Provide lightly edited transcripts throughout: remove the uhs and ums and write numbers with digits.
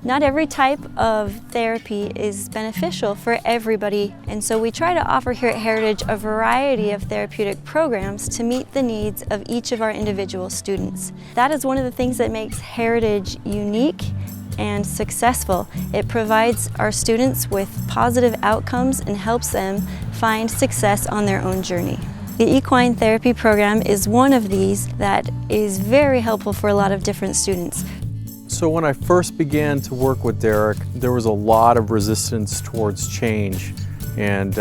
Not every type of therapy is beneficial for everybody, and so we try to offer here at Heritage a variety of therapeutic programs to meet the needs of each of our individual students. That is one of the things that makes Heritage unique and successful. It provides our students with positive outcomes and helps them find success on their own journey. The Equine Therapy program is one of these that is very helpful for a lot of different students. So when I first began to work with Derek, there was a lot of resistance towards change, and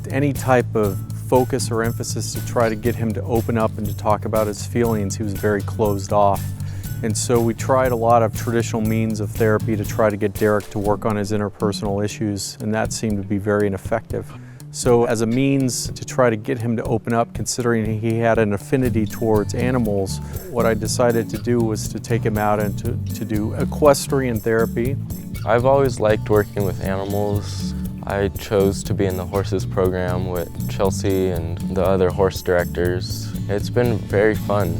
any type of focus or emphasis to try to get him to open up and to talk about his feelings, he was very closed off. And so we tried a lot of traditional means of therapy to try to get Derek to work on his interpersonal issues, and that seemed to be very ineffective. So as a means to try to get him to open up, considering he had an affinity towards animals, what I decided to do was to take him out and to do equestrian therapy. I've always liked working with animals. I chose to be in the horses program with Chelsea and the other horse directors. It's been very fun.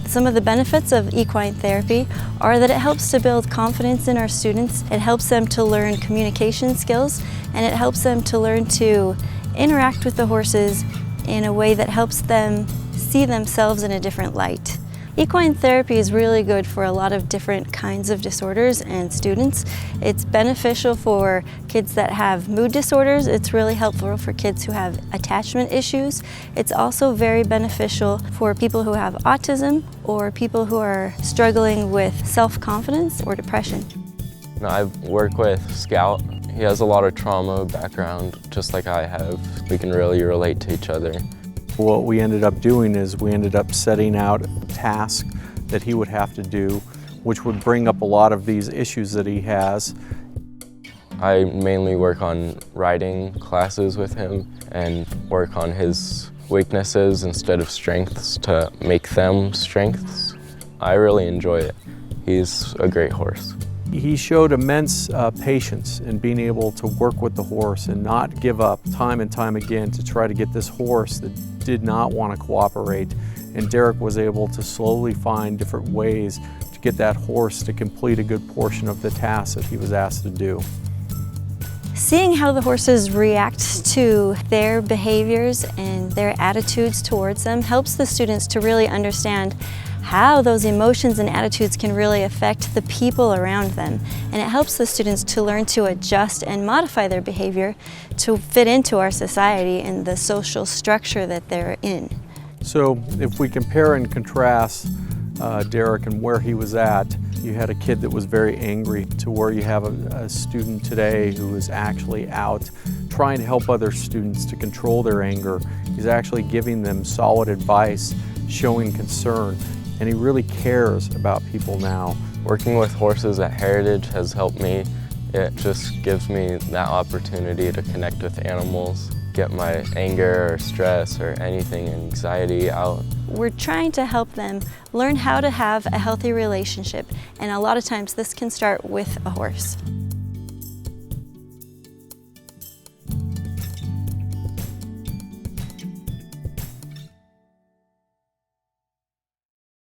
Some of the benefits of equine therapy are that it helps to build confidence in our students, it helps them to learn communication skills, and it helps them to learn to interact with the horses in a way that helps them see themselves in a different light. Equine therapy is really good for a lot of different kinds of disorders and students. It's beneficial for kids that have mood disorders. It's really helpful for kids who have attachment issues. It's also very beneficial for people who have autism or people who are struggling with self-confidence or depression. I work with Scout. He has a lot of trauma background, just like I have. We can really relate to each other. What we ended up doing is we ended up setting out a task that he would have to do, which would bring up a lot of these issues that he has. I mainly work on riding classes with him and work on his weaknesses instead of strengths to make them strengths. I really enjoy it. He's a great horse. He showed immense patience in being able to work with the horse and not give up time and time again to try to get this horse that did not want to cooperate. And Derek was able to slowly find different ways to get that horse to complete a good portion of the task that he was asked to do. Seeing how the horses react to their behaviors and their attitudes towards them helps the students to really understand how those emotions and attitudes can really affect the people around them. And it helps the students to learn to adjust and modify their behavior to fit into our society and the social structure that they're in. So if we compare and contrast Derek and where he was at, you had a kid that was very angry to where you have a student today who is actually out trying to help other students to control their anger. He's actually giving them solid advice, showing concern, and he really cares about people now. Working with horses at Heritage has helped me. It just gives me that opportunity to connect with animals, get my anger or stress or anything, anxiety out. We're trying to help them learn how to have a healthy relationship, and a lot of times this can start with a horse.